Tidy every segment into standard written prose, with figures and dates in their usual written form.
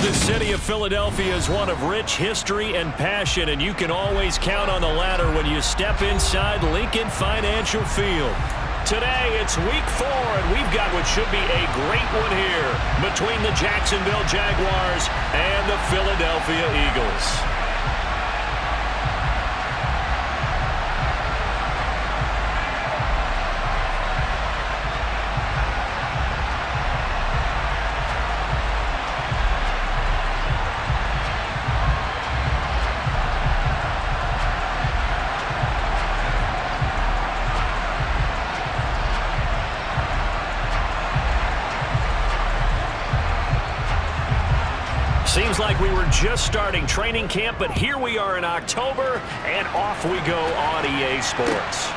The city of Philadelphia is one of rich history and passion, and you can always count on the latter when you step inside Lincoln Financial Field. Today, it's week 4, and we've got what should be a great one here between the Jacksonville Jaguars and the Philadelphia Eagles. Seems like we were just starting training camp, but here we are in October, and off we go on EA Sports.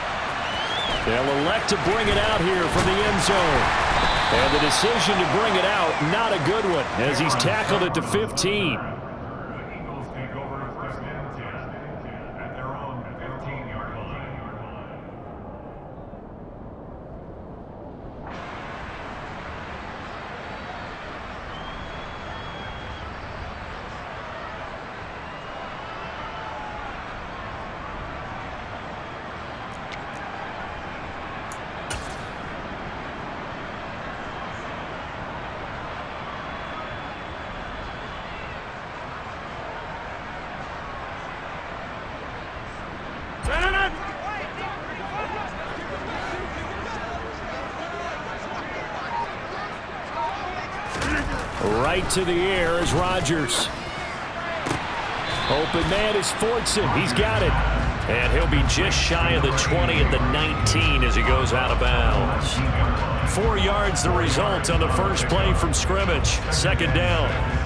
They'll elect to bring it out here from the end zone. And the decision to bring it out, not a good one, as he's tackled at the 15. Right to the air is Rodgers. Open man is Fortson. He's got it. And he'll be just shy of the 20 at the 19 as he goes out of bounds. 4 yards the result on the first play from scrimmage. Second down.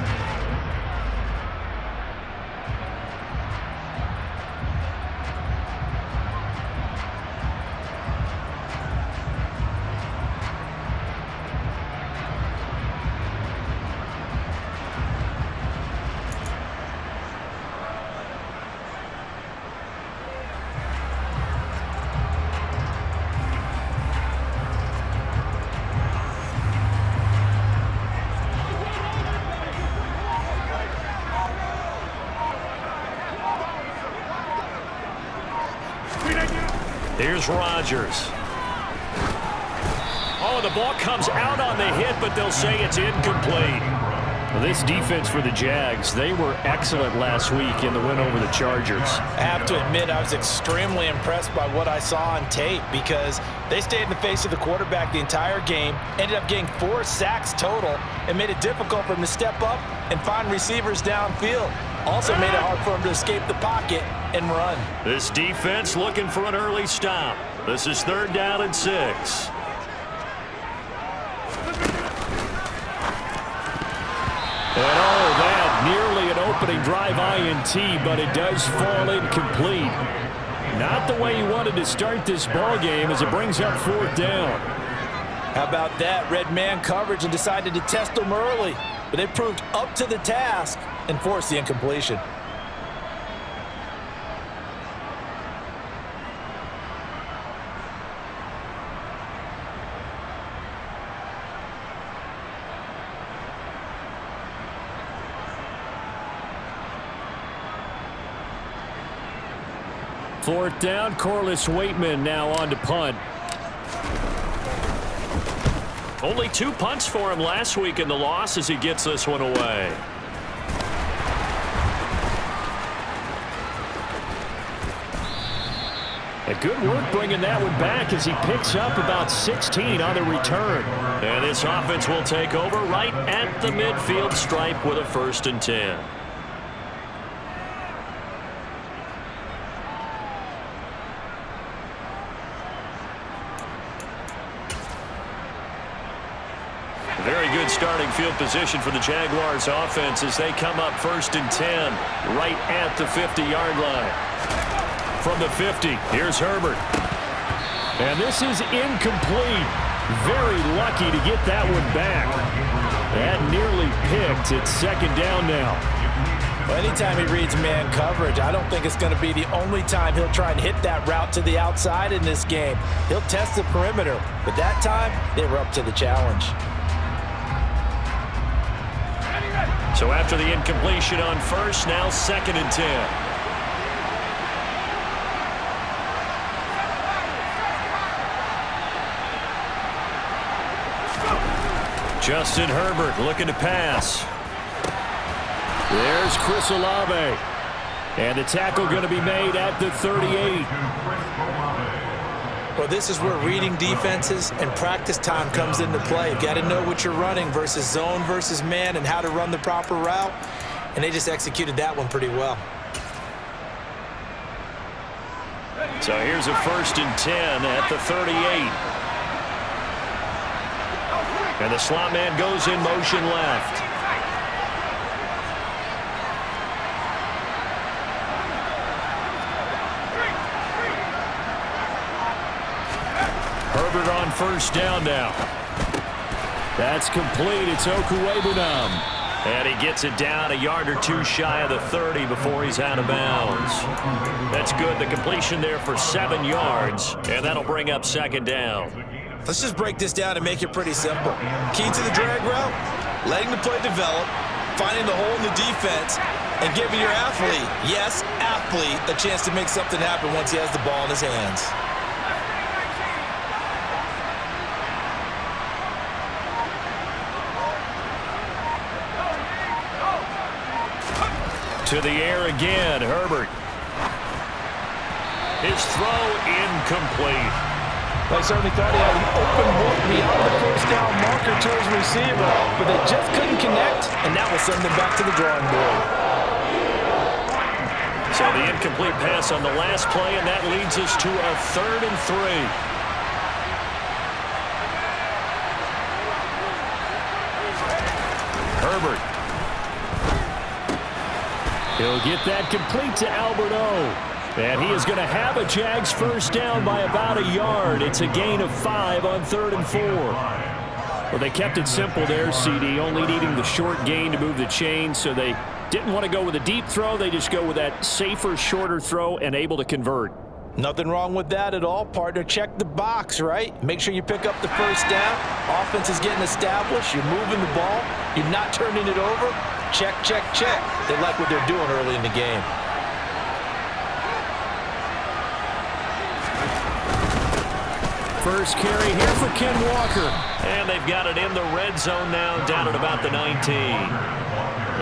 Here's Rodgers. Oh, the ball comes out on the hit, but they'll say it's incomplete. This defense for the Jags, they were excellent last week in the win over the Chargers. I have to admit, I was extremely impressed by what I saw on tape because they stayed in the face of the quarterback the entire game, ended up getting 4 sacks total, and made it difficult for him to step up and find receivers downfield. Also made it hard for him to escape the pocket and run. This defense looking for an early stop. This is 3rd down and 6. And that nearly an opening drive INT, but it does fall incomplete. Not the way he wanted to start this ball game as it brings up 4th down. How about that? Red man coverage and decided to test them early, but they proved up to the task and forced the incompletion. Fourth down, Corliss Waitman now on to punt. Only 2 punts for him last week in the loss as he gets this one away. And good work bringing that one back as he picks up about 16 on the return. And this offense will take over right at the midfield stripe with a 1st and 10. Very good starting field position for the Jaguars offense as they come up 1st and 10 right at the 50-yard line. From the 50, here's Herbert. And this is incomplete. Very lucky to get that one back. That nearly picked. It's 2nd down now. Well, anytime he reads man coverage, I don't think it's going to be the only time he'll try and hit that route to the outside in this game. He'll test the perimeter, but that time they were up to the challenge. So after the incompletion on first, now 2nd and 10. Justin Herbert looking to pass. There's Chris Olave. And the tackle going to be made at the 38. Well, this is where reading defenses and practice time comes into play. You've got to know what you're running versus zone versus man and how to run the proper route. And they just executed that one pretty well. So here's a 1st and 10 at the 38. And the slot man goes in motion left. Herbert on 1st down now. That's complete. It's Okuwebunam. And he gets it down a yard or two shy of the 30 before he's out of bounds. That's good. The completion there for 7 yards. And that'll bring up 2nd down. Let's just break this down and make it pretty simple. Key to the drag route, letting the play develop, finding the hole in the defense, and giving your athlete, yes, athlete, a chance to make something happen once he has the ball in his hands. To the air again, Herbert. His throw incomplete. I certainly thought he had an open look beyond the 1st down marker to his receiver, but they just couldn't connect, and that will send them back to the drawing board. So the incomplete pass on the last play, and that leads us to a 3rd and 3. Herbert. He'll get that complete to Alberto. And he is going to have a Jags 1st down by about a yard. It's a gain of 5 on 3rd and 4. Well, they kept it simple there, CD, only needing the short gain to move the chain, so they didn't want to go with a deep throw. They just go with that safer, shorter throw and able to convert. Nothing wrong with that at all, partner. Check the box, right? Make sure you pick up the 1st down. Offense is getting established. You're moving the ball. You're not turning it over. Check, check, check. They like what they're doing early in the game. First carry here for Ken Walker. And they've got it in the red zone now, down at about the 19.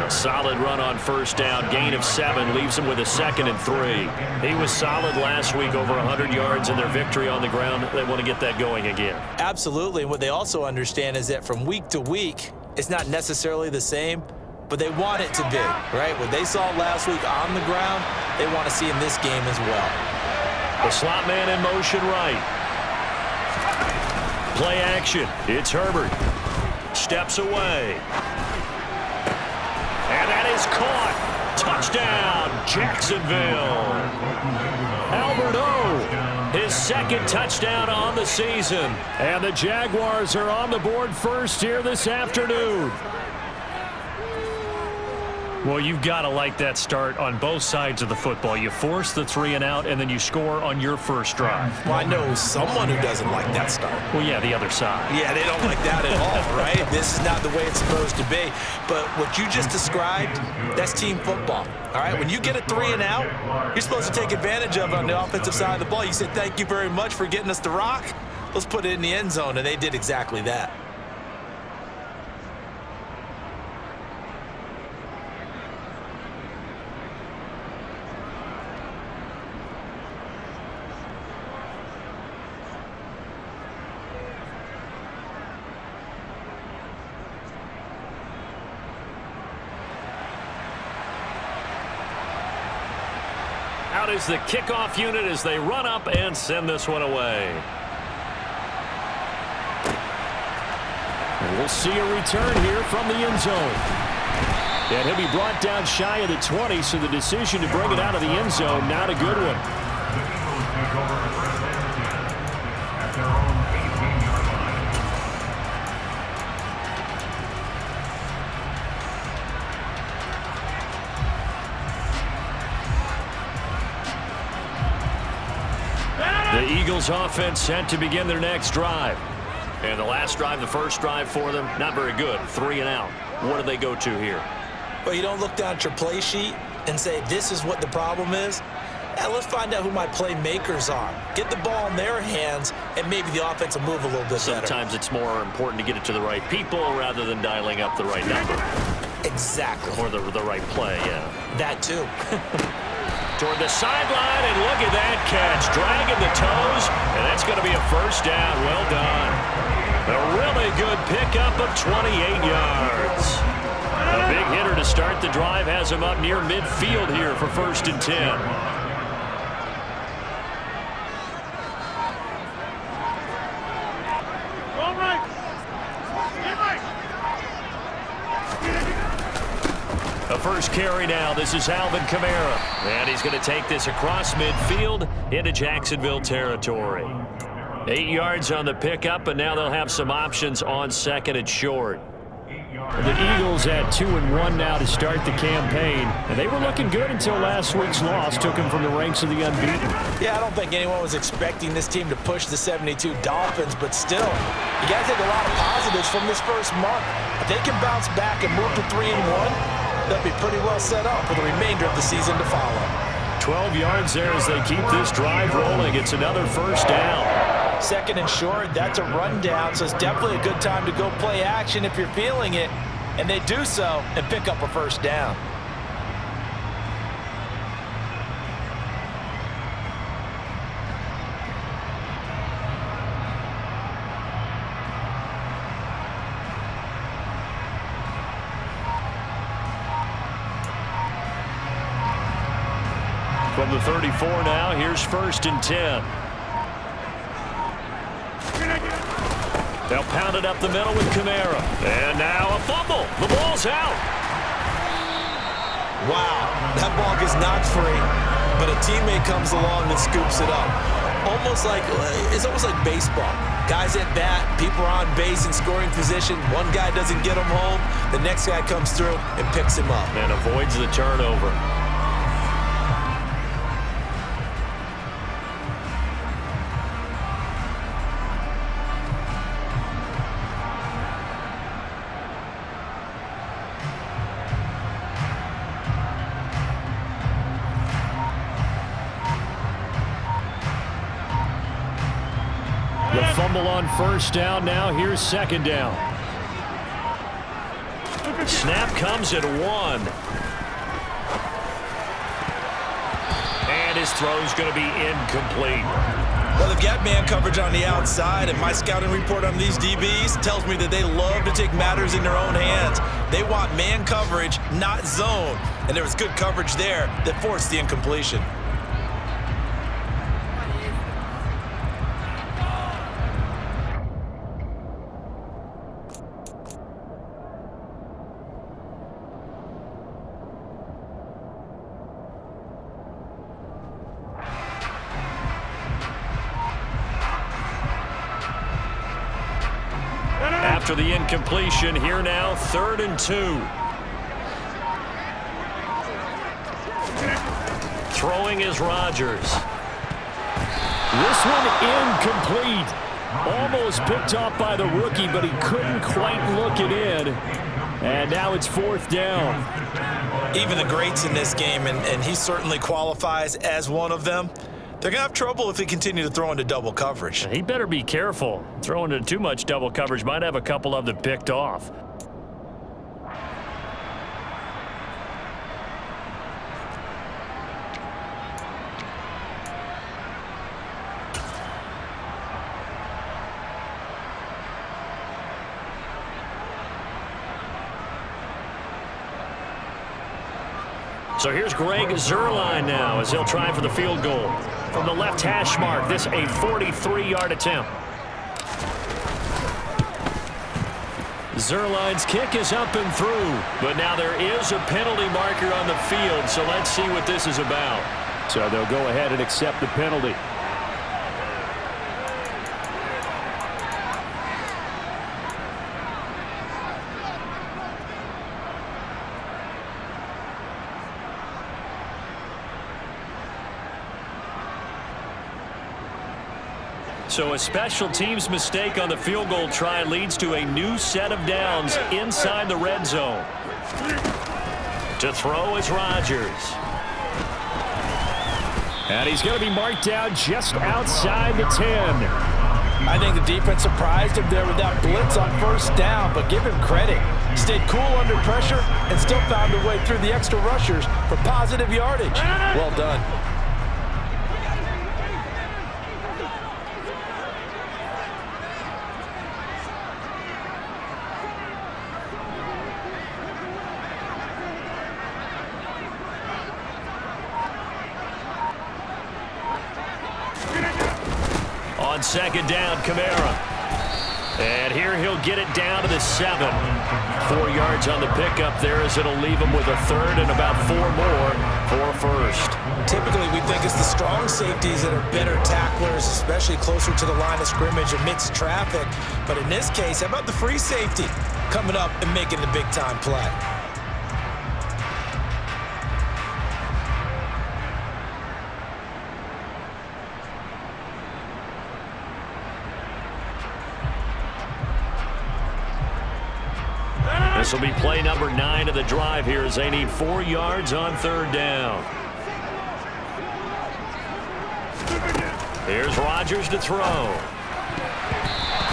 A solid run on 1st down. Gain of 7 leaves them with a 2nd and 3. He was solid last week, over 100 yards in their victory on the ground. They want to get that going again. Absolutely. And what they also understand is that from week to week, it's not necessarily the same, but they want it to be, right? What they saw last week on the ground, they want to see in this game as well. The slot man in motion right. Play action. It's Herbert. Steps away. And that is caught. Touchdown, Jacksonville. Alberto, his 2nd touchdown on the season. And the Jaguars are on the board first here this afternoon. Well, you've got to like that start on both sides of the football. You force the 3 and out, and then you score on your first drive. Well, I know someone who doesn't like that start. Well, yeah, the other side. Yeah, they don't like that at all, right? This is not the way it's supposed to be. But what you just described, that's team football, all right? When you get a 3 and out, you're supposed to take advantage of it on the offensive side of the ball. You said, thank you very much for getting us the rock. Let's put it in the end zone, and they did exactly that. Out is the kickoff unit as they run up and send this one away. And we'll see a return here from the end zone. And he'll be brought down shy of the 20, so the decision to bring it out of the end zone, not a good one. The Eagles offense set to begin their next drive. And the last drive, the first drive for them, not very good. 3 and out. What do they go to here? Well, you don't look down at your play sheet and say, this is what the problem is. Let's find out who my playmakers are. Get the ball in their hands, and maybe the offense will move a little bit better. Sometimes it's more important to get it to the right people rather than dialing up the right number. Exactly. Or the right play, yeah. That too. Toward the sideline, and look at that catch. Dragging the toes, and that's going to be a first down. Well done. A really good pickup of 28 yards. A big hitter to start the drive has him up near midfield here for 1st and 10. A first carry now. This is Alvin Kamara. And he's going to take this across midfield into Jacksonville territory. 8 yards on the pickup, and now they'll have some options on 2nd and short. The Eagles at 2-1 now to start the campaign. And they were looking good until last week's loss took them from the ranks of the unbeaten. Yeah, I don't think anyone was expecting this team to push the 72 Dolphins, but still, you got to take a lot of positives from this first month. If they can bounce back and move to 3-1, they'll be pretty well set up for the remainder of the season to follow. 12 yards there as they keep this drive rolling. It's another first down. 2nd and short, that's a rundown, so it's definitely a good time to go play action if you're feeling it. And they do so and pick up a first down. From the 34 now, here's 1st and 10. They'll pound it up the middle with Kamara. And now a fumble. The ball's out. Wow, that ball gets knocked free, but a teammate comes along and scoops it up. It's almost like baseball. Guys at bat, people are on base in scoring position. One guy doesn't get him home. The next guy comes through and picks him up. And avoids the turnover. The fumble on first down. Now here's 2nd down. Snap comes at 1. And his throw's going to be incomplete. Well, they've got man coverage on the outside, and my scouting report on these DBs tells me that they love to take matters in their own hands. They want man coverage, not zone. And there was good coverage there that forced the incompletion. After the incompletion, here now, 3rd and 2. Throwing is Rodgers. This one incomplete. Almost picked off by the rookie, but he couldn't quite look it in. And now it's 4th down. Even the greats in this game, and he certainly qualifies as one of them, they're going to have trouble if they continue to throw into double coverage. He better be careful. Throwing into too much double coverage might have a couple of them picked off. So here's Greg Zuerlein now as he'll try for the field goal. From the left hash mark, this a 43-yard attempt. Zuerlein's kick is up and through, but now there is a penalty marker on the field, so let's see what this is about. So they'll go ahead and accept the penalty. So a special teams mistake on the field goal try leads to a new set of downs inside the red zone. To throw is Rodgers. And he's going to be marked down just outside the 10. I think the defense surprised him there with that blitz on first down, but give him credit. Stayed cool under pressure and still found a way through the extra rushers for positive yardage. Well done. On second down, Kamara. And here he'll get it down to the 7. 4 yards on the pickup there as it'll leave him with a third and about 4 more for a first. Typically, we think it's the strong safeties that are better tacklers, especially closer to the line of scrimmage amidst traffic. But in this case, how about the free safety coming up and making the big-time play? This will be play number 9 of the drive here as they need 4 yards on third down. Here's Rodgers to throw.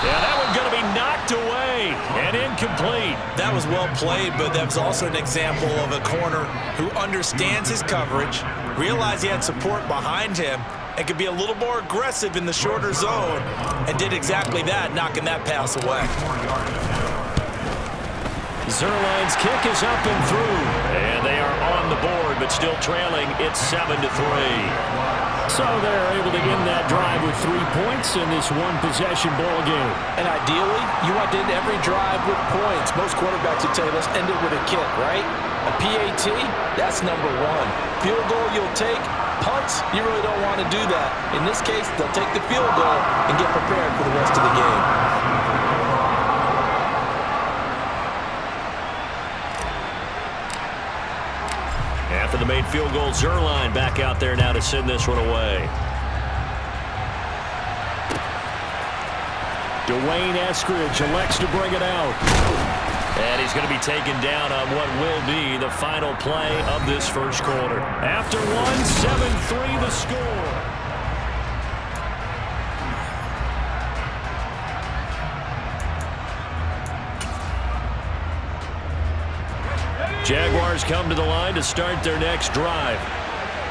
Yeah, that one's going to be knocked away and incomplete. That was well played, but that was also an example of a corner who understands his coverage, realized he had support behind him, and could be a little more aggressive in the shorter zone, and did exactly that, knocking that pass away. Zerline's kick is up and through, and they are on the board, but still trailing. It's 7-3. So they're able to end that drive with 3 points in this one-possession ball game. And ideally, you want to end every drive with points. Most quarterbacks would tell you, let's end it with a kick, right? A PAT, that's number 1. Field goal you'll take. Punts, you really don't want to do that. In this case, they'll take the field goal and get prepared for the rest of the game. After the made field goal, Zerline back out there now to send this one away. Dwayne Eskridge elects to bring it out. And he's going to be taken down on what will be the final play of this first quarter. After 1, 7-3 the score. Jaguars come to the line to start their next drive.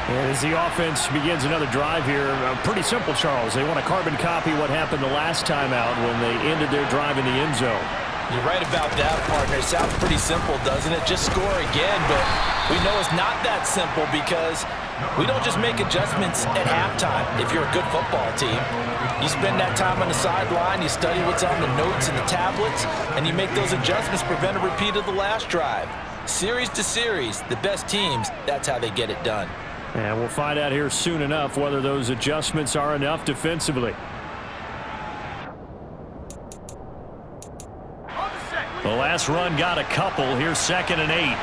And as the offense begins another drive here, pretty simple, Charles. They want to carbon copy what happened the last time out when they ended their drive in the end zone. You're right about that, partner. It sounds pretty simple, doesn't it? Just score again, but we know it's not that simple because we don't just make adjustments at halftime if you're a good football team. You spend that time on the sideline, you study what's on the notes and the tablets, and you make those adjustments to prevent a repeat of the last drive. Series to series, the best teams, that's how they get it done. And we'll find out here soon enough whether those adjustments are enough defensively. The last run got a couple. Here's 2nd and 8.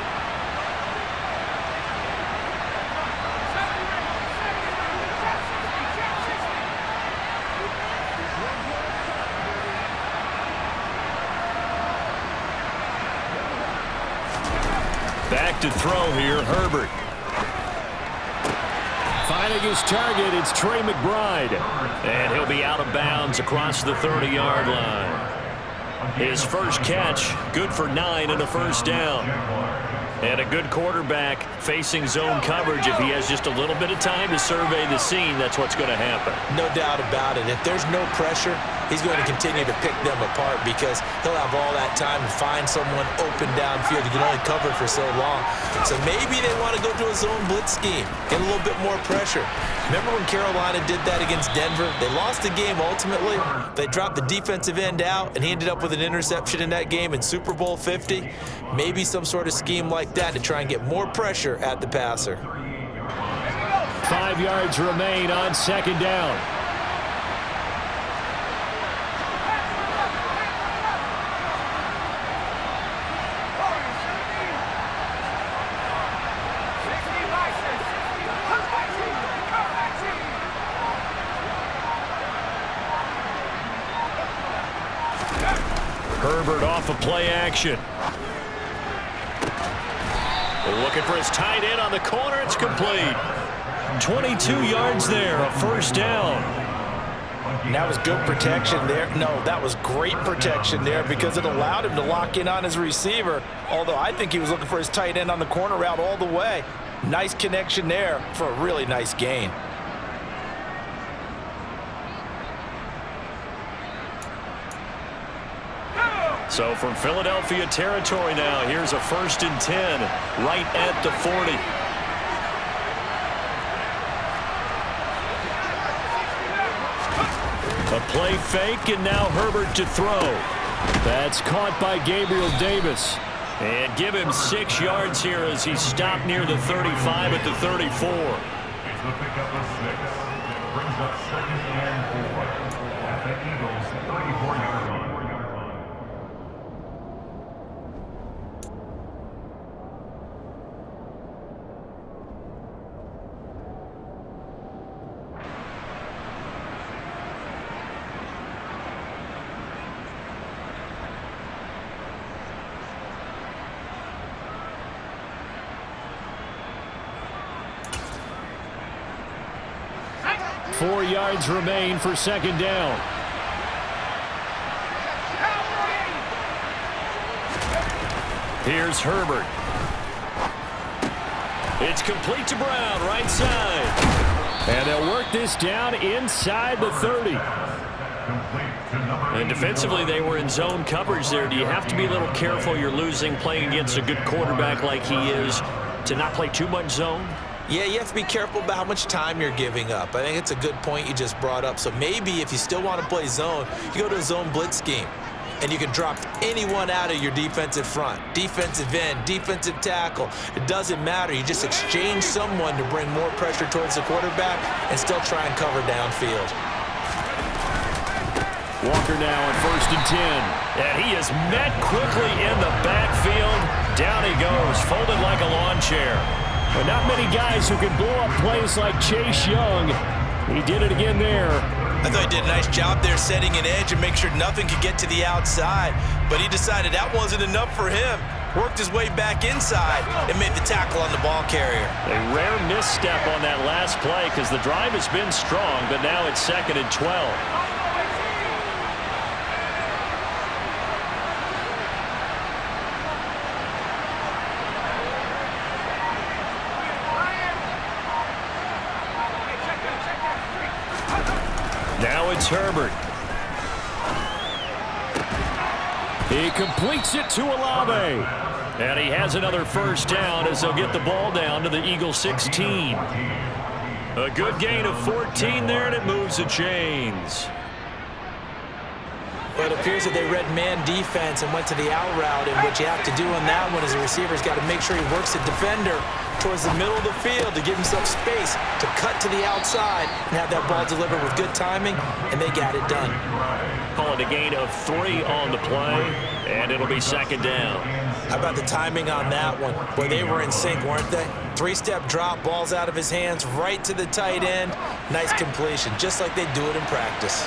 Back to throw here, Herbert. Finding his target, it's Trey McBride. And he'll be out of bounds across the 30-yard line. His first catch, good for 9 and a first down. And a good quarterback facing zone coverage. If he has just a little bit of time to survey the scene, that's what's going to happen. No doubt about it. If there's no pressure, he's going to continue to pick them apart because he'll have all that time to find someone open downfield. He can only cover for so long. So maybe they want to go to a zone blitz scheme, get a little bit more pressure. Remember when Carolina did that against Denver? They lost the game ultimately. They dropped the defensive end out, and he ended up with an interception in that game in Super Bowl 50. Maybe some sort of scheme like that to try and get more pressure at the passer. 5 yards remain on 2nd down. Herbert off of play action. Looking for his tight end on the corner. It's complete. 22 yards there, a first down. And that was good protection there. No, that was great protection there because it allowed him to lock in on his receiver, although I think he was looking for his tight end on the corner route all the way. Nice connection there for a really nice gain. So from Philadelphia territory now, here's a 1st and 10 right at the 40. A play fake, and now Herbert to throw. That's caught by Gabriel Davis. And give him 6 yards here as he stopped near the 35 at the 34. It's a pickup of 6. Brings up 2nd and 4 at the Eagles' 34-yard line. Four yards remain for 2nd down. Here's Herbert. It's complete to Brown, right side. And they'll work this down inside the 30. And defensively, they were in zone coverage there. Do you have to be a little careful? You're losing playing against a good quarterback like he is to not play too much zone? Yeah, you have to be careful about how much time you're giving up. I think it's a good point you just brought up. So maybe if you still want to play zone, you go to a zone blitz scheme. And you can drop anyone out of your defensive front. Defensive end, defensive tackle. It doesn't matter. You just exchange someone to bring more pressure towards the quarterback and still try and cover downfield. Walker now on 1st and 10. And he is met quickly in the backfield. Down he goes, folded like a lawn chair. But not many guys who can blow up plays like Chase Young. He did it again there. I thought he did a nice job there setting an edge and make sure nothing could get to the outside. But he decided that wasn't enough for him. Worked his way back inside and made the tackle on the ball carrier. A rare misstep on that last play because the drive has been strong, but now it's 2nd and 12. Now it's Herbert. He completes it to Olave. And he has another first down as they'll get the ball down to the Eagles 16. A good gain of 14 there, and it moves the chains. Well, it appears that they read man defense and went to the out route, and what you have to do on that one is the receiver's got to make sure he works the defender towards the middle of the field to give himself space to cut to the outside and have that ball delivered with good timing, and they got it done. Call it a gain of 3 on the play, and it'll be 2nd down. How about the timing on that one? Boy, they were in sync, weren't they? 3-step drop, balls out of his hands, right to the tight end. Nice completion, just like they do it in practice.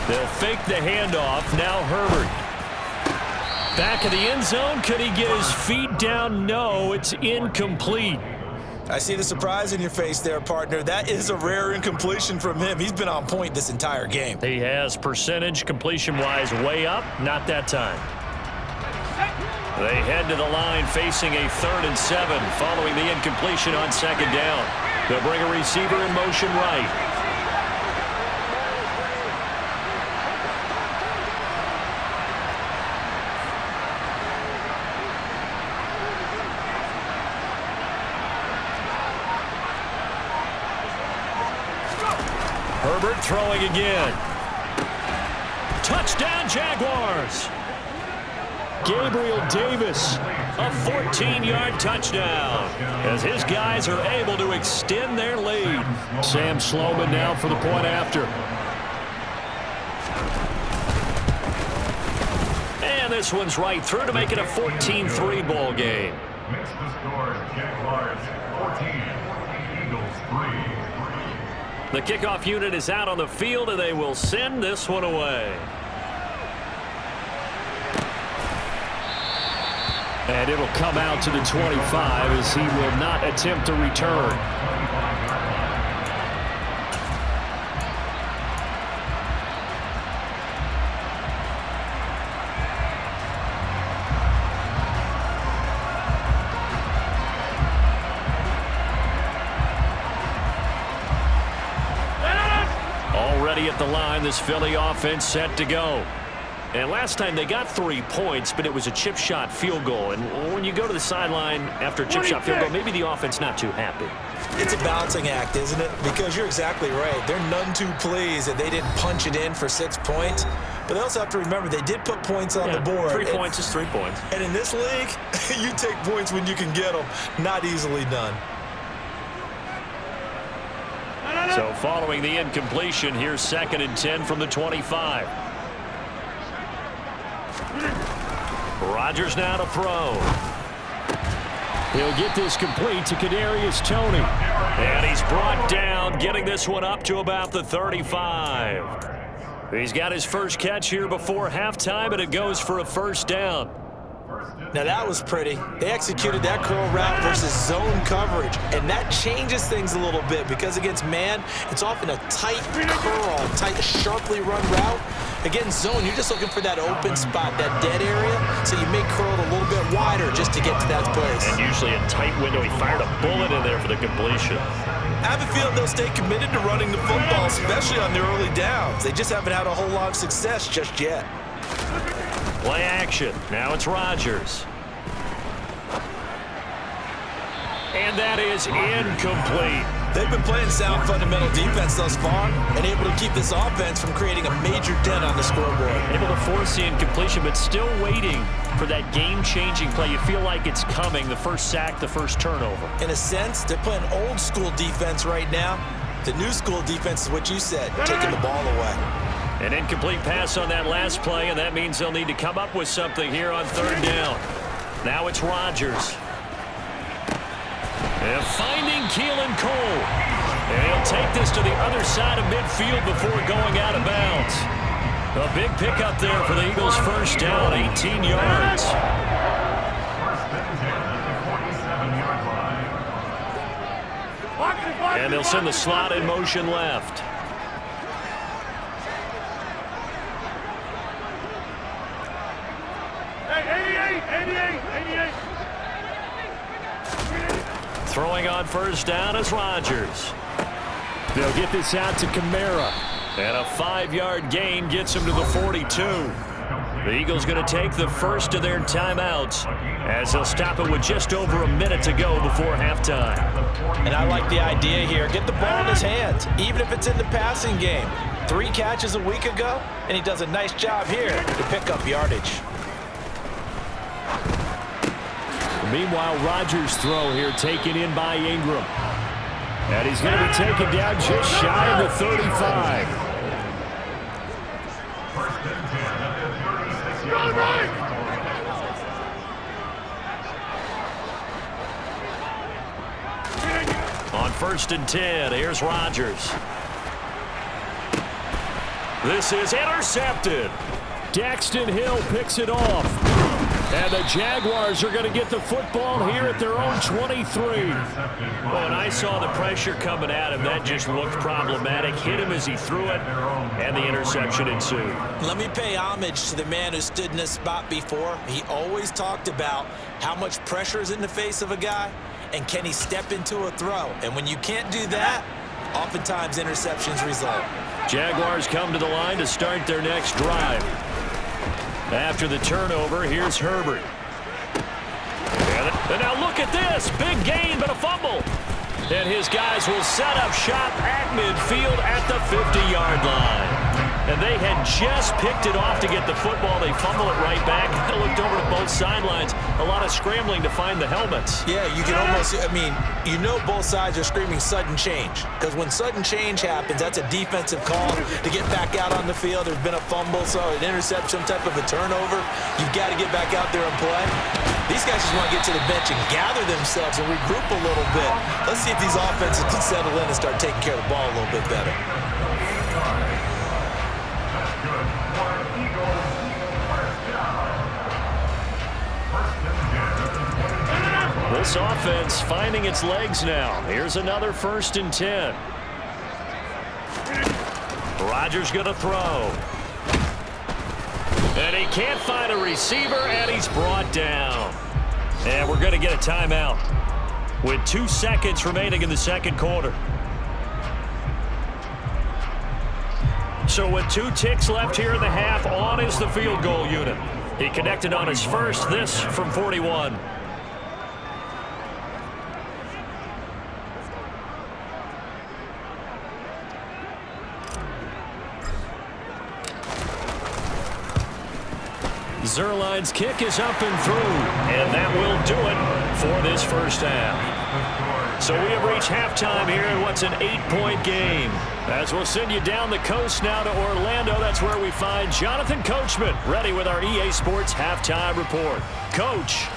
They'll fake the handoff. Now Herbert. Back of the end zone. Could he get his feet down? No, it's incomplete. I see the surprise in your face there, partner. That is a rare incompletion from him. He's been on point this entire game. He has percentage completion-wise way up. Not that time. They head to the line facing a 3rd and 7 following the incompletion on 2nd down. They'll bring a receiver in motion right. Herbert throwing again. Touchdown, Jaguars. Gabriel Davis. A 14-yard touchdown as his guys are able to extend their lead. Sam Sloman now for the point after. And this one's right through to make it a 14-3 ball game. Makes the score Jaguars 14, Eagles 3. The kickoff unit is out on the field, and they will send this one away. And it'll come out to the 25 as he will not attempt to return. Already at the line, this Philly offense set to go. And last time they got 3 points, but it was a chip shot field goal. And when you go to the sideline after a chip shot field goal, maybe the offense not too happy. It's a balancing act, isn't it? Because you're exactly right. They're none too pleased that they didn't punch it in for 6 points. But they also have to remember they did put points on the board. 3 points is 3 points. And in this league, you take points when you can get them. Not easily done. So following the incompletion, here's 2nd and 10 from the 25. Rodgers now to throw. He'll get this complete to Kadarius Toney. And he's brought down, getting this one up to about the 35. He's got his first catch here before halftime, and it goes for a first down. Now that was pretty. They executed that curl route versus zone coverage, and that changes things a little bit because against man, it's often a tight curl, tight, sharply run route. Against zone, you're just looking for that open spot, that dead area, so you may curl it a little bit wider just to get to that place. And usually a tight window. He fired a bullet in there for the completion. I have a feeling they'll stay committed to running the football, especially on the early downs. They just haven't had a whole lot of success just yet. Play action. Now it's Rodgers. And that is incomplete. They've been playing sound fundamental defense thus far and able to keep this offense from creating a major dent on the scoreboard. Able to force the incompletion, but still waiting for that game-changing play. You feel like it's coming, the first sack, the first turnover. In a sense, they're playing old school defense right now. The new school defense is what you said, taking the ball away. An incomplete pass on that last play, and that means they'll need to come up with something here on 3rd down. Now it's Rodgers. And finding Keelan Cole. And he'll take this to the other side of midfield before going out of bounds. A big pickup there for the Eagles' first down, 18 yards. And they'll send the slot in motion left. Throwing on first down is Rodgers. They'll get this out to Kamara. And a 5-yard gain gets him to the 42. The Eagles going to take the first of their timeouts as they'll stop it with just over a minute to go before halftime. And I like the idea here. Get the ball in his hands, even if it's in the passing game. 3 catches a week ago, and he does a nice job here to pick up yardage. Meanwhile, Rodgers' throw here taken in by Ingram. And he's going to be taken down just shy of the 35. On 1st and 10, here's Rodgers. This is intercepted. Daxton Hill picks it off. And the Jaguars are going to get the football here at their own 23. Well, when I saw the pressure coming at him, that just looked problematic. Hit him as he threw it, and the interception ensued. Let me pay homage to the man who stood in this spot before. He always talked about how much pressure is in the face of a guy, and can he step into a throw? And when you can't do that, oftentimes interceptions result. Jaguars come to the line to start their next drive. After the turnover, here's Herbert. And now look at this. Big gain, but a fumble. And his guys will set up shop at midfield at the 50-yard line. And they had just picked it off to get the football. They fumble it right back. I looked over to both sidelines. A lot of scrambling to find the helmets. Yeah, you can almost, I mean, you know both sides are screaming sudden change. Because when sudden change happens, that's a defensive call to get back out on the field. There's been a fumble, so an interception, some type of a turnover. You've got to get back out there and play. These guys just want to get to the bench and gather themselves and regroup a little bit. Let's see if these offenses can settle in and start taking care of the ball a little bit better. this offense finding its legs now. Here's another 1st and 10. Rodgers going to throw. And he can't find a receiver, and he's brought down. And we're going to get a timeout with 2 seconds remaining in the second quarter. So with 2 ticks left here in the half, on is the field goal unit. He connected on his first, this from 41. Zerline's kick is up and through, and that will do it for this first half. So we have reached halftime here in what's an 8-point game. As we'll send you down the coast now to Orlando, that's where we find Jonathan Coachman, ready with our EA Sports halftime report. Coach.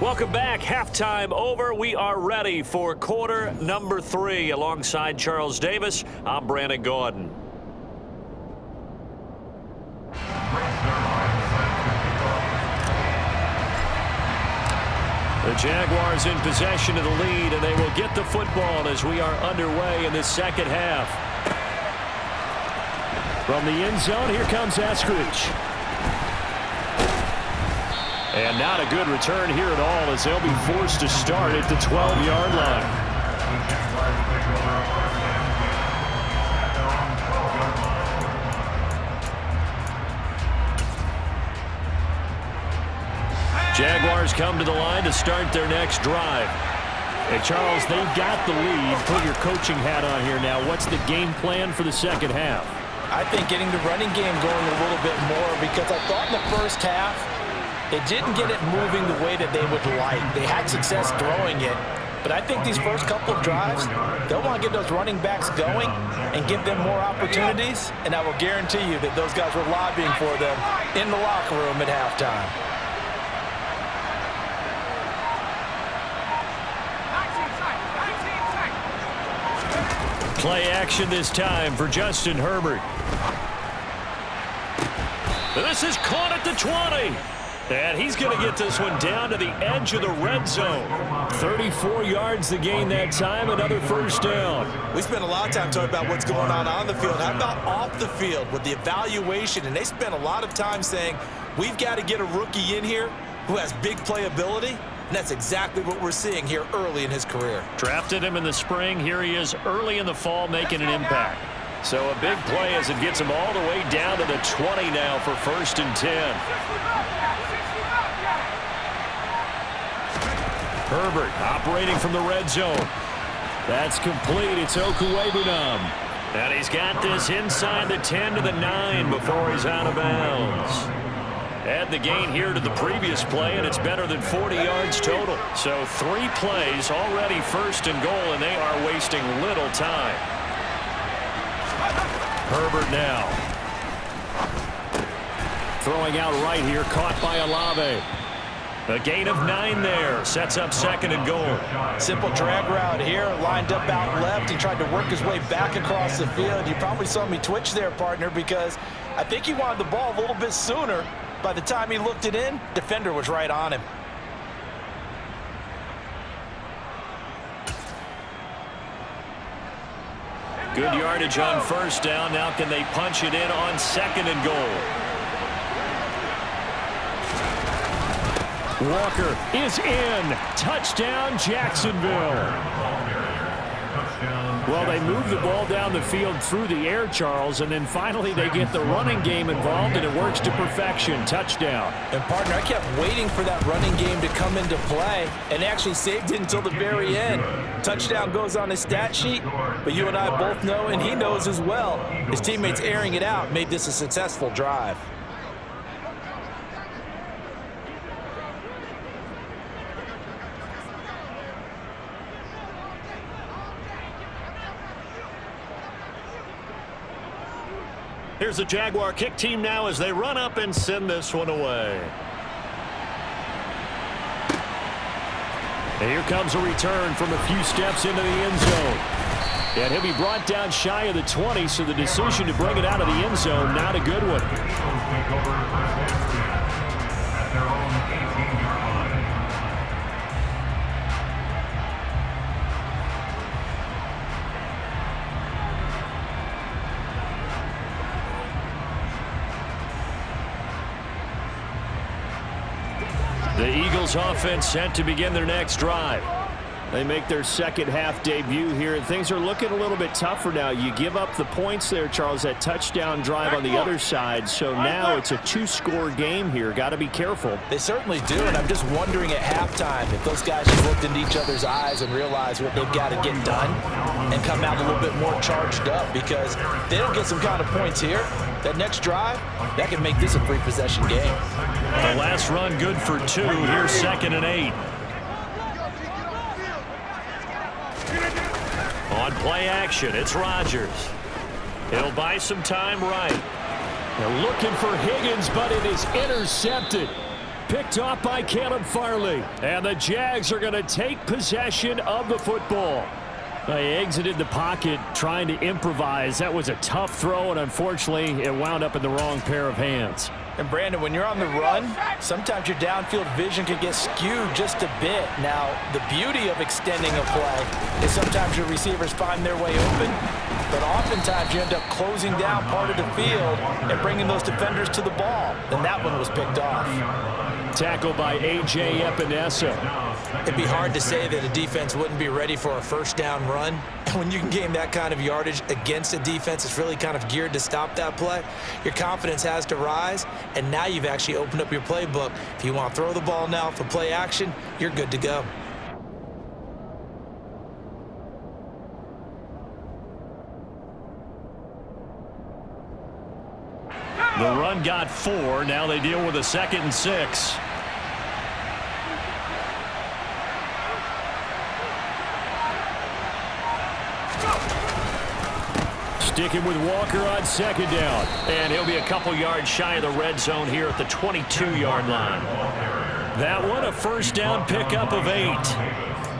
Welcome back. Halftime over. We are ready for quarter number 3. Alongside Charles Davis, I'm Brandon Gordon. The Jaguars in possession of the lead, and they will get the football as we are underway in the second half. From the end zone, here comes Eskridge. And not a good return here at all, as they'll be forced to start at the 12-yard line. Jaguars come to the line to start their next drive. Hey, Charles, they've got the lead. Put your coaching hat on here now. What's the game plan for the second half? I think getting the running game going a little bit more, because I thought in the first half, they didn't get it moving the way that they would like. They had success throwing it, but I think these first couple of drives, they'll want to get those running backs going and give them more opportunities, and I will guarantee you that those guys were lobbying for them in the locker room at halftime. Play action this time for Justin Herbert. This is caught at the 20. And he's going to get this one down to the edge of the red zone. 34 yards to gain that time, another first down. We spent a lot of time talking about what's going on the field. How about off the field with the evaluation? And they spent a lot of time saying, we've got to get a rookie in here who has big playability. And that's exactly what we're seeing here early in his career. Drafted him in the spring. Here he is early in the fall making an impact. So a big play as it gets him all the way down to the 20 now for 1st and 10. Herbert operating from the red zone. That's complete. It's Okuwebunam. And he's got this inside the 10 to the 9 before he's out of bounds. Add the gain here to the previous play, and it's better than 40 yards total. So 3 plays already 1st and goal, and they are wasting little time. Herbert now. Throwing out right here, caught by Olave. A gain of 9 there. Sets up 2nd and goal. Simple drag route here. Lined up out left and tried to work his way back across the field. You probably saw me twitch there, partner, because I think he wanted the ball a little bit sooner. By the time he looked it in, defender was right on him. Good yardage on 1st down. Now can they punch it in on 2nd and goal? Walker is in. Touchdown, Jacksonville. Well, they move the ball down the field through the air, Charles, and then finally they get the running game involved, and it works to perfection. Touchdown. And, partner, I kept waiting for that running game to come into play and actually saved it until the very end. Touchdown goes on his stat sheet, but you and I both know, and he knows as well, his teammates airing it out made this a successful drive. Here's the Jaguar kick team now as they run up and send this one away. And here comes a return from a few steps into the end zone. And he'll be brought down shy of the 20, so the decision to bring it out of the end zone, not a good one. The Eagles offense set to begin their next drive. They make their second half debut here, and things are looking a little bit tougher now. You give up the points there, Charles, that touchdown drive on the other side. So now it's a two-score game here. Got to be careful. They certainly do, and I'm just wondering at halftime if those guys just looked into each other's eyes and realized what they've got to get done and come out a little bit more charged up, because if they don't get some kind of points here, that next drive, that can make this a three-possession game. The last run good for 2. Here's 2nd and 8. On play action, it's Rodgers. He'll buy some time right. They're looking for Higgins, but it is intercepted. Picked off by Caleb Farley. And the Jags are going to take possession of the football. They exited the pocket trying to improvise. That was a tough throw, and unfortunately, it wound up in the wrong pair of hands. And Brandon, when you're on the run, sometimes your downfield vision can get skewed just a bit. Now, the beauty of extending a play is sometimes your receivers find their way open, but oftentimes you end up closing down part of the field and bringing those defenders to the ball. And that one was picked off. Tackled by A.J. Epinesa. It'd be hard to say that a defense wouldn't be ready for a first down run. And when you can gain that kind of yardage against a defense that's really kind of geared to stop that play, your confidence has to rise, and now you've actually opened up your playbook. If you want to throw the ball now for play action, you're good to go. The run got 4. Now they deal with a 2nd and 6. Sticking with Walker on 2nd down. And he'll be a couple yards shy of the red zone here at the 22-yard line. That one a first down pickup of 8.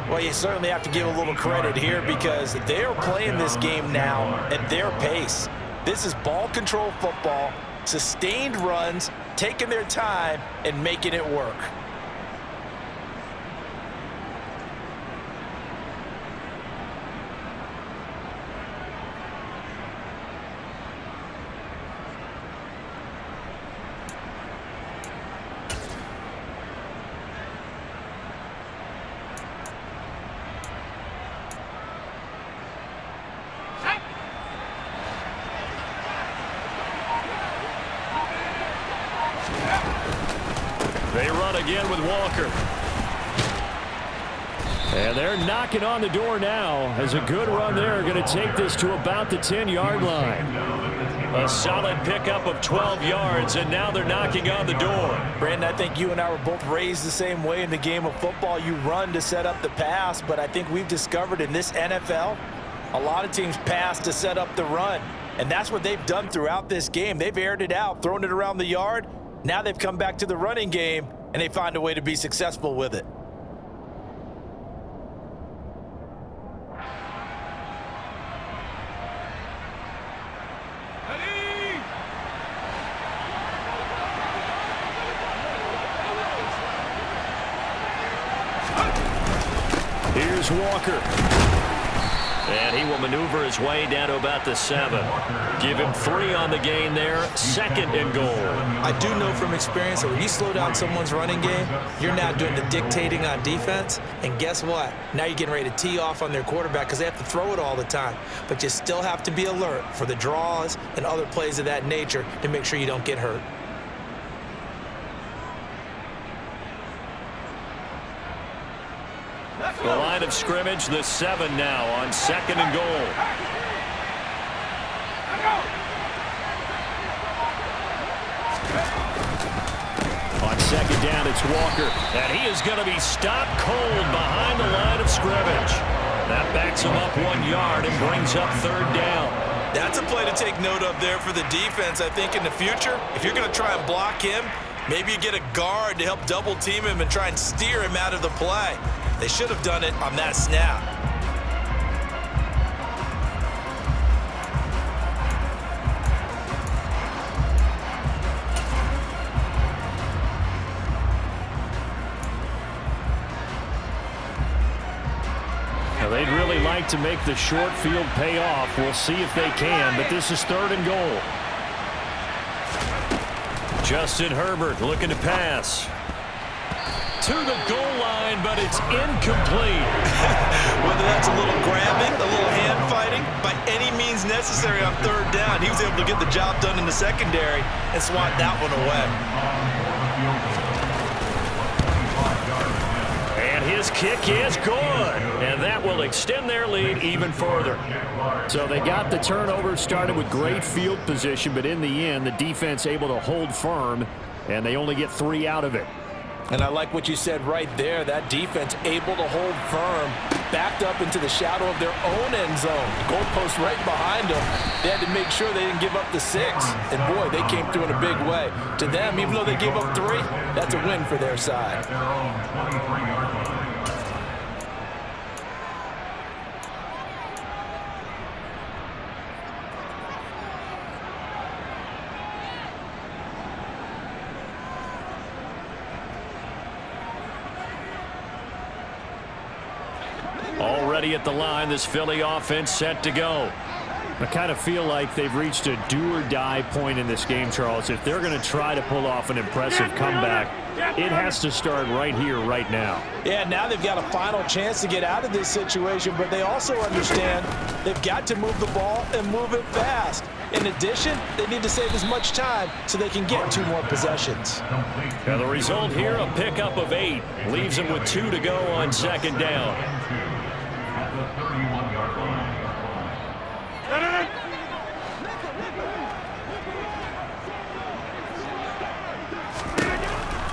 Well, you certainly have to give a little credit here, because they're playing this game now at their pace. This is ball control football, sustained runs, taking their time and making it work. They run again with Walker. And they're knocking on the door now, as a good run there going to take this to about the 10-yard line. A solid pickup of 12 yards, and now they're knocking on the door. Brandon, I think you and I were both raised the same way in the game of football. You run to set up the pass, but I think we've discovered in this NFL, a lot of teams pass to set up the run. And that's what they've done throughout this game. They've aired it out, thrown it around the yard. Now they've come back to the running game, and they find a way to be successful with it. Here's Walker. And he will maneuver his way down to about the 7. Give him 3 on the gain there. 2nd and goal. I do know from experience that when you slow down someone's running game, you're now doing the dictating on defense. And guess what? Now you're getting ready to tee off on their quarterback because they have to throw it all the time. But you still have to be alert for the draws and other plays of that nature to make sure you don't get hurt. The line of scrimmage, the 7 now on 2nd and goal. On 2nd down, it's Walker. And he is going to be stopped cold behind the line of scrimmage. That backs him up 1 yard and brings up 3rd down. That's a play to take note of there for the defense. I think in the future, if you're going to try and block him, maybe you get a guard to help double team him and try and steer him out of the play. They should have done it on that snap. They'd really like to make the short field pay off. We'll see if they can, but this is 3rd and goal. Justin Herbert looking to pass. To the goal line, but it's incomplete. Whether that's a little grabbing, a little hand fighting, by any means necessary on 3rd down, he was able to get the job done in the secondary and swat that one away. His kick is good, and that will extend their lead even further. So they got the turnover started with great field position, but in the end, the defense able to hold firm, and they only get 3 out of it. And I like what you said right there. That defense able to hold firm, backed up into the shadow of their own end zone. Goalpost right behind them. They had to make sure they didn't give up the 6. And, boy, they came through in a big way. To them, even though they gave up 3, that's a win for their side. Already at the line, this Philly offense set to go. I kind of feel like they've reached a do-or-die point in this game, Charles. If they're going to try to pull off an impressive comeback, it has to start right here, right now. Yeah, now they've got a final chance to get out of this situation, but they also understand they've got to move the ball and move it fast. In addition, they need to save as much time so they can get 2 more possessions. Now the result here, a pickup of 8. Leaves them with 2 to go on 2nd down. At the 31-yard line.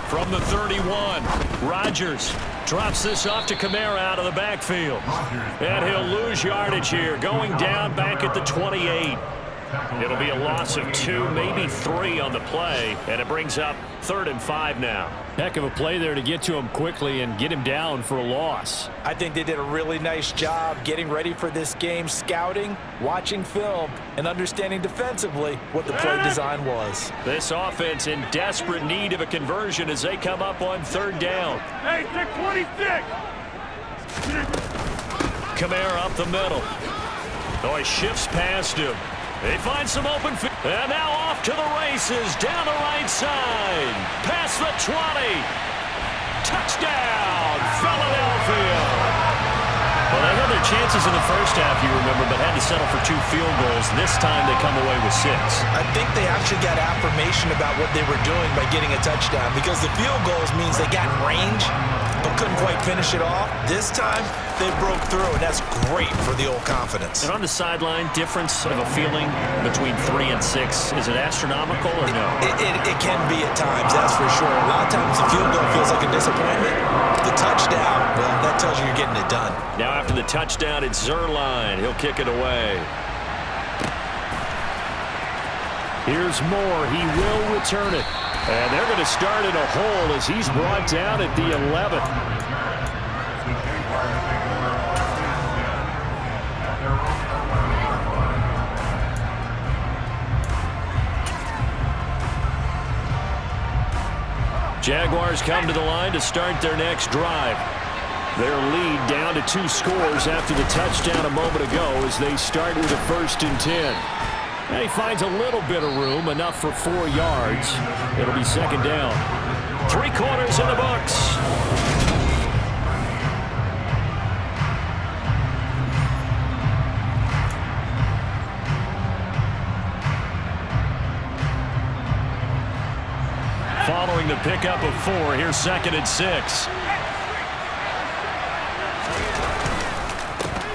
From the 31, Rodgers drops this off to Kamara out of the backfield. And he'll lose yardage here, going down back at the 28. It'll be a loss of 2, maybe 3 on the play, and it brings up 3rd and 5 now. Heck of a play there to get to him quickly and get him down for a loss. I think they did a really nice job getting ready for this game, scouting, watching film, and understanding defensively what the play design was. This offense in desperate need of a conversion as they come up on 3rd down. Hey, 26! Kamara up the middle. Oh, he shifts past him. They find some open field. And now off to the races down the right side. Past the 20. Touchdown, Philadelphia. Well, they had their chances in the first half, you remember, but had to settle for 2 field goals. This time they come away with 6. I think they actually got affirmation about what they were doing by getting a touchdown, because the field goals means they got in range but couldn't quite finish it off. This time they broke through, and that's great for the old confidence. And on the sideline, difference of a feeling between 3 and 6, is it astronomical or no? It can be at times, that's for sure. A lot of times the field goal feels like a disappointment. The touchdown, well, that tells you you're getting it done. Now after the touchdown, it's Zerline. He'll kick it away. Here's Moore. He will return it. And they're going to start in a hole as he's brought down at the 11. Jaguars come to the line to start their next drive. Their lead down to 2 scores after the touchdown a moment ago as they start with a 1st and 10. And he finds a little bit of room, enough for 4 yards. It'll be 2nd down. 3 quarters in the books. Following the pickup of 4, here's 2nd and 6.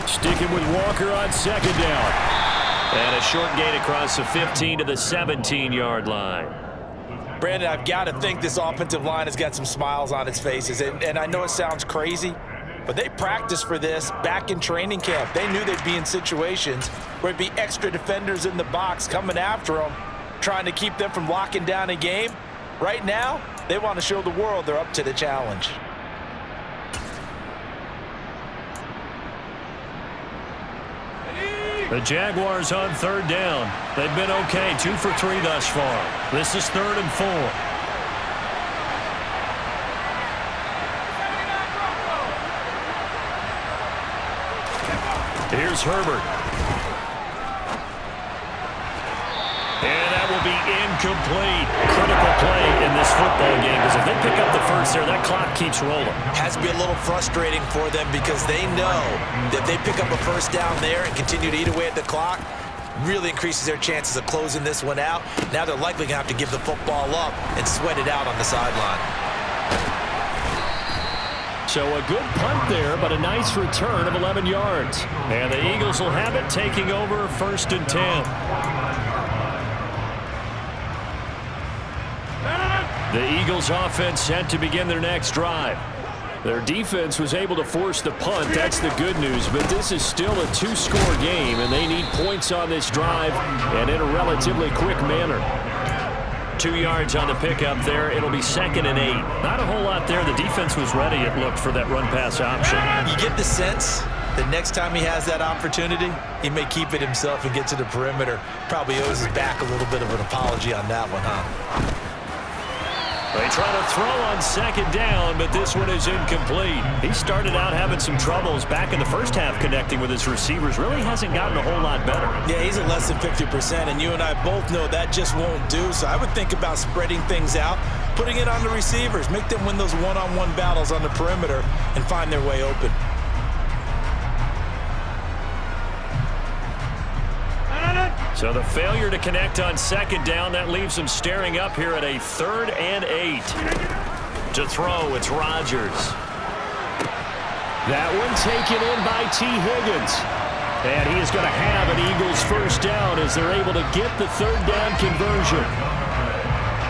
Sticking with Walker on 2nd down. And a short gain across the 15 to the 17-yard line. Brandon, I've got to think this offensive line has got some smiles on its faces. And I know it sounds crazy, but they practiced for this back in training camp. They knew they'd be in situations where it'd be extra defenders in the box coming after them, trying to keep them from locking down a game. Right now, they want to show the world they're up to the challenge. The Jaguars on third down. They've been okay, 2 for 3 thus far. This is 3rd and 4. Here's Herbert. And that will be incomplete. Critical play in this football game, because if they pick up the first there, that clock keeps rolling. Has to be a little frustrating for them because they know that they pick up a first down there and continue to eat away at the clock, really increases their chances of closing this one out. Now they're likely going to have to give the football up and sweat it out on the sideline. So a good punt there, but a nice return of 11 yards. And the Eagles will have it, taking over 1st and 10. The Eagles offense set to begin their next drive. Their defense was able to force the punt. That's the good news, but this is still a 2-score game, and they need points on this drive and in a relatively quick manner. 2 yards on the pickup there. It'll be 2nd and 8. Not a whole lot there. The defense was ready, it looked, for that run-pass option. You get the sense that next time he has that opportunity, he may keep it himself and get to the perimeter. Probably owes his back a little bit of an apology on that one, huh? They try to throw on 2nd down, but this one is incomplete. He started out having some troubles back in the first half connecting with his receivers. Really hasn't gotten a whole lot better. Yeah, he's at less than 50%, and you and I both know that just won't do. So I would think about spreading things out, putting it on the receivers, make them win those one-on-one battles on the perimeter and find their way open. So the failure to connect on 2nd down, that leaves them staring up here at a 3rd and 8. To throw, it's Rodgers. That one taken in by T. Higgins. And he is going to have an Eagles first down as they're able to get the 3rd down conversion.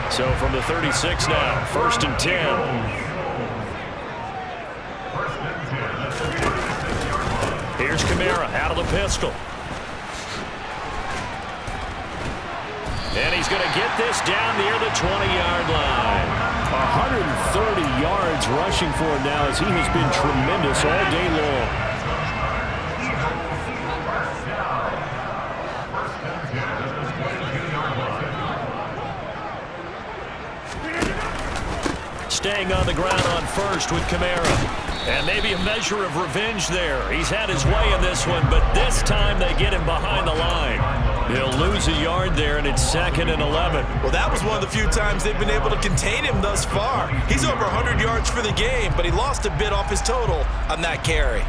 So from the 36 now, 1st and 10. Here's Kamara out of the pistol. And he's going to get this down near the 20-yard line. 130 yards rushing for him now as he has been tremendous all day long. Staying on the ground on 1st with Kamara. And maybe a measure of revenge there. He's had his way in this one, but this time they get him behind the line. He'll lose a yard there, and it's 2nd and 11. Well, that was one of the few times they've been able to contain him thus far. He's over 100 yards for the game, but he lost a bit off his total on that carry.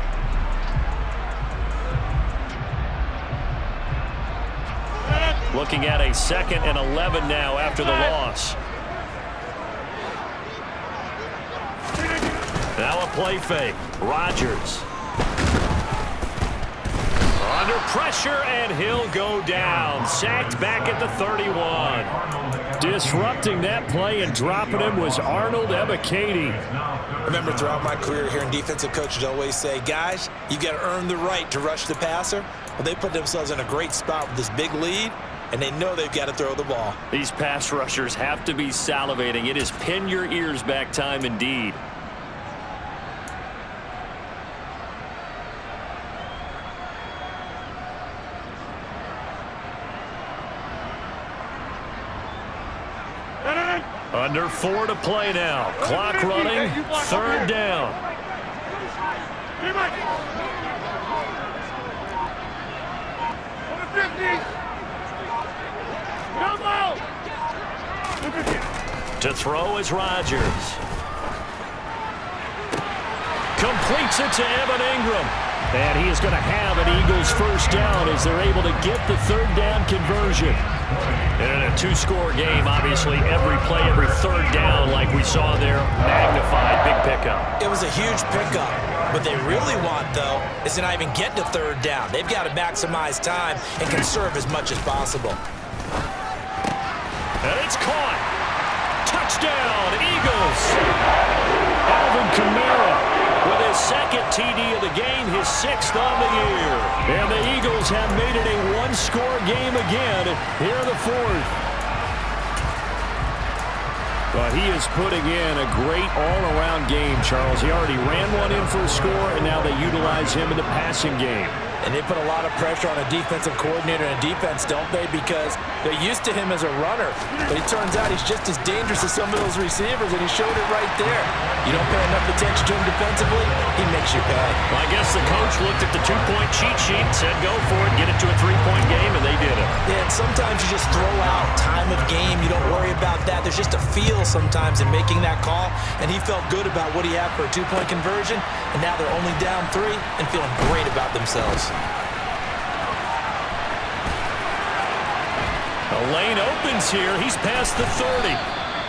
Looking at a 2nd and 11 now after the loss. Now a play fake. Rodgers. Under pressure, and he'll go down. Sacked back at the 31. Disrupting that play and dropping him was Arnold Ebiketie. Remember, throughout my career here in defensive coaches always say, guys, you got to earn the right to rush the passer. Well, they put themselves in a great spot with this big lead, and they know they've got to throw the ball. These pass rushers have to be salivating. It is pin your ears back time indeed. Under 4 to play now. Clock running. 3rd down. To throw is Rodgers. Completes it to Evan Ingram. And he is going to have an Eagles first down as they're able to get the 3rd down conversion. And in a 2-score game, obviously, every play, every 3rd down, like we saw there, magnified, big pickup. It was a huge pickup. What they really want, though, is to not even get to 3rd down. They've got to maximize time and conserve as much as possible. And it's caught. Touchdown, Eagles. Alvin Kamara with his second TD of the game, his 6th on the year. And the Eagles have made it a one-score game again here in the 4th. Well, he is putting in a great all-around game, Charles. He already ran one in for a score, and now they utilize him in the passing game. And they put a lot of pressure on a defensive coordinator and defense, don't they? Because they're used to him as a runner. But it turns out he's just as dangerous as some of those receivers, and he showed it right there. You don't pay enough attention to him defensively, he makes you pay. Well, I guess the coach looked at the 2-point cheat sheet and said, go for it, get it to a 3-point game, and they did it. Yeah, and sometimes you just throw out time of game. You don't worry about that. There's just a feel sometimes in making that call, and he felt good about what he had for a 2-point conversion, and now they're only down 3 and feeling great about themselves. The lane opens here. He's past the 30.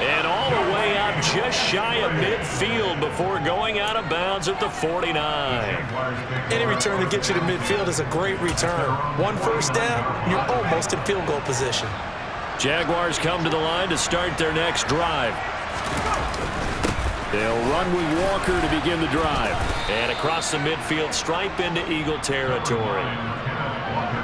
And all the way out just shy of midfield before going out of bounds at the 49. Any return that gets you to midfield is a great return. 1 first down, and you're almost in field goal position. Jaguars come to the line to start their next drive. They'll run with Walker to begin the drive. And across the midfield stripe into Eagle territory.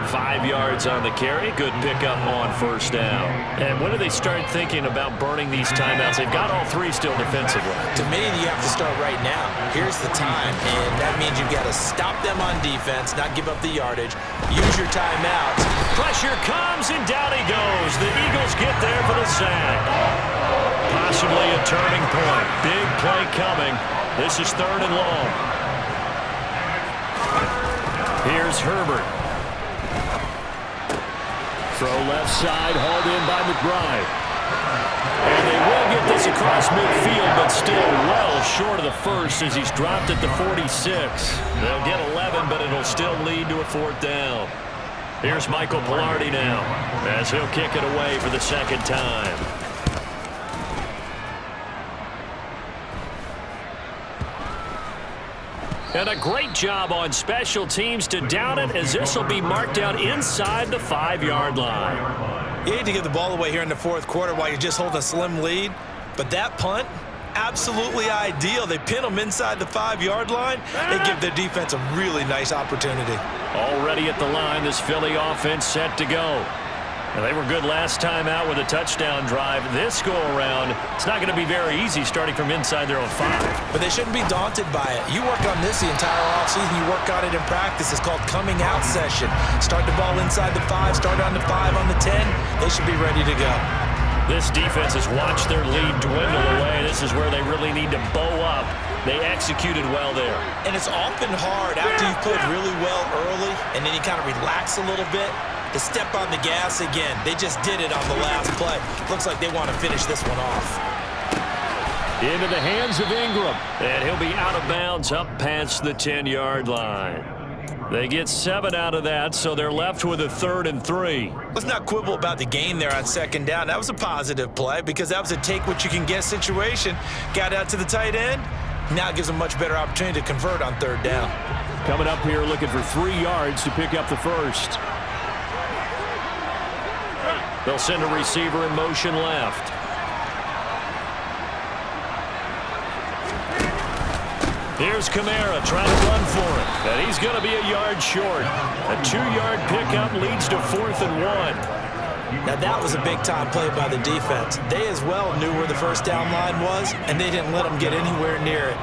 5 yards on the carry. Good pickup on first down. And when do they start thinking about burning these timeouts? They've got all 3 still defensively. To me, you have to start right now. Here's the time, and that means you've got to stop them on defense, not give up the yardage. Use your timeouts. Pressure comes, and down he goes. The Eagles get there for the sack. Possibly a turning point. Big play coming. This is 3rd and long. Here's Herbert. Throw left side, hauled in by McBride. And they will get this across midfield, but still well short of the first as he's dropped at the 46. They'll get 11, but it'll still lead to a 4th down. Here's Michael Pilardi now as he'll kick it away for the 2nd time. And a great job on special teams to down it, as this will be marked out inside the 5-yard line. You hate to give the ball away here in the 4th quarter while you're just holding a slim lead, but that punt, absolutely ideal. They pin them inside the 5-yard line. They give their defense a really nice opportunity. Already at the line, this Philly offense set to go. And they were good last time out with a touchdown drive. This go-around, it's not going to be very easy starting from inside their own 5. But they shouldn't be daunted by it. You work on this the entire offseason. You work on it in practice. It's called coming out session. Start the ball inside the 5, start on the 5, on the 10. They should be ready to go. This defense has watched their lead dwindle away. This is where they really need to bow up. They executed well there. And it's often hard after you've played really well early and then you kind of relax a little bit to step on the gas again. They just did it on the last play. Looks like they want to finish this one off. Into the hands of Ingram. And he'll be out of bounds up past the 10-yard line. They get 7 out of that, so they're left with a 3rd and 3. Let's not quibble about the gain there on 2nd down. That was a positive play because that was a take-what-you-can-get situation. Got out to the tight end. Now it gives them a much better opportunity to convert on 3rd down. Coming up here looking for 3 yards to pick up the first. They'll send a receiver in motion left. Here's Kamara trying to run for it. And he's going to be a yard short. A 2-yard pickup leads to 4th and 1. Now that was a big-time play by the defense. They as well knew where the first down line was, and they didn't let them get anywhere near it.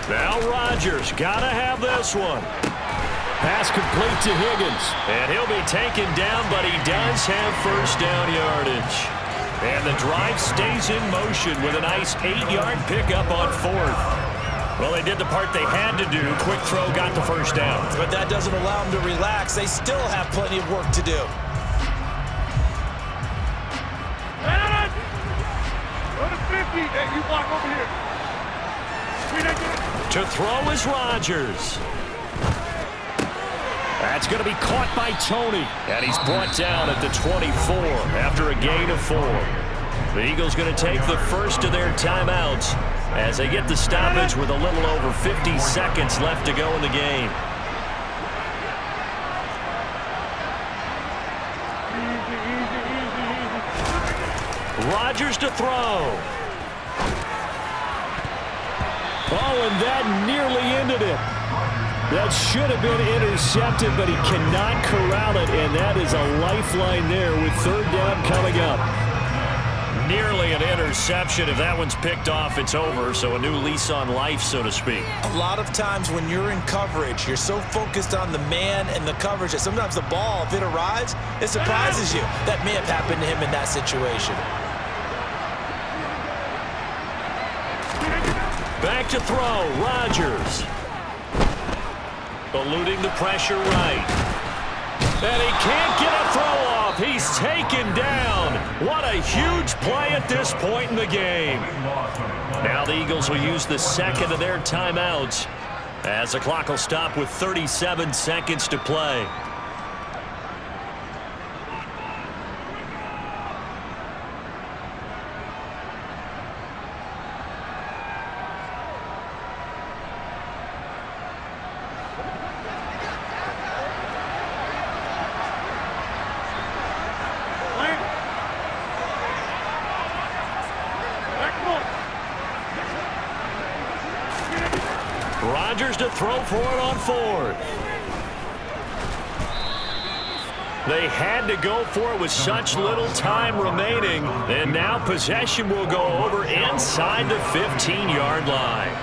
Now Rodgers got to have this one. Pass complete to Higgins. And he'll be taken down, but he does have first down yardage. And the drive stays in motion with a nice 8-yard pickup on 4th. Well, they did the part they had to do. Quick throw got the first down. But that doesn't allow them to relax. They still have plenty of work to do. Go to 50. Hey, you block over here. To throw is Rodgers. That's going to be caught by Tony. And he's brought down at the 24 after a gain of 4. The Eagles going to take the first of their timeouts. as they get the stoppage with a little over 50 seconds left to go in the game. Rodgers to throw. Oh, and that nearly ended it. That should have been intercepted, but he cannot corral it, and that is a lifeline there with third down coming up. Nearly an interception. If that one's picked off, it's over, so a new lease on life, so to speak. A lot of times when you're in coverage, you're so focused on the man and the coverage that sometimes the ball, if it arrives, it surprises you. That may have happened to him in that situation. Back to throw, Rodgers. Eluding the pressure right. And he can't get a throw off. He's taken down. What a huge play at this point in the game. Now the Eagles will use the second of their timeouts as the clock will stop with 37 seconds to play. Rodgers to throw for it on fourth. They had to go for it with such little time remaining, and now possession will go over inside the 15-yard line.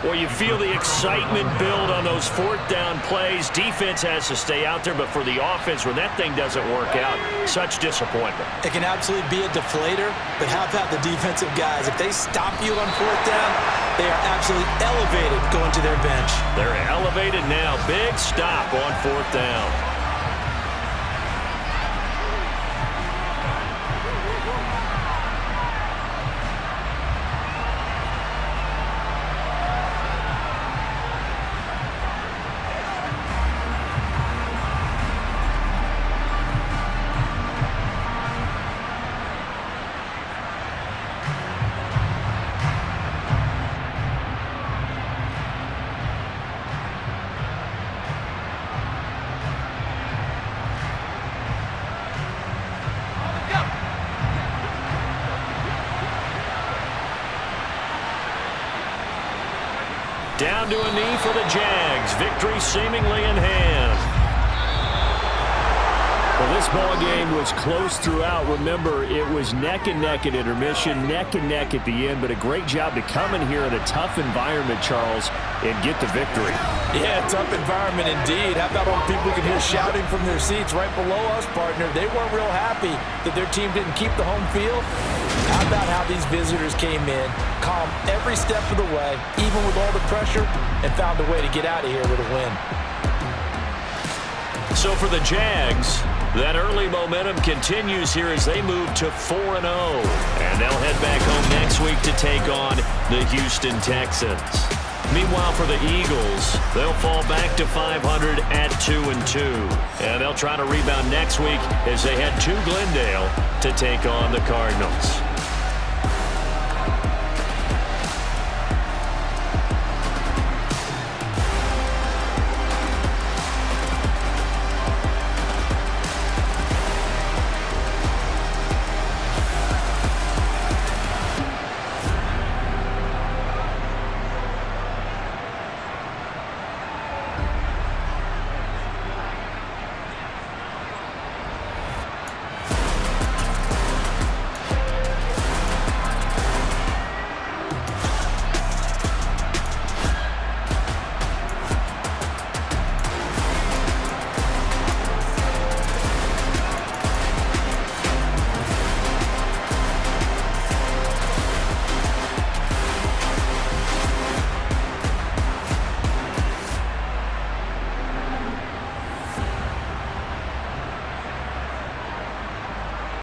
Well, you feel the excitement build on those fourth down plays. Defense has to stay out there, but for the offense, when that thing doesn't work out, such disappointment. It can absolutely be a deflator, but how about the defensive guys? If they stop you on fourth down, they are absolutely elevated going to their bench. They're elevated now. Big stop on fourth down. Down to a knee for the Jags. Victory seemingly in hand. Well, this ball game was close throughout. Remember, it was neck and neck at intermission, neck and neck at the end, but a great job to come in here in a tough environment, Charles, and get the victory. Yeah, tough environment indeed. How about all the people you can hear shouting from their seats right below us, partner? They weren't real happy that their team didn't keep the home field. How about how these visitors came in, calm every step of the way, even with all the pressure, and found a way to get out of here with a win. So for the Jags, that early momentum continues here as they move to 4-0. And they'll head back home next week to take on the Houston Texans. Meanwhile, for the Eagles, they'll fall back to 500 at 2-2. And they'll try to rebound next week as they head to Glendale to take on the Cardinals.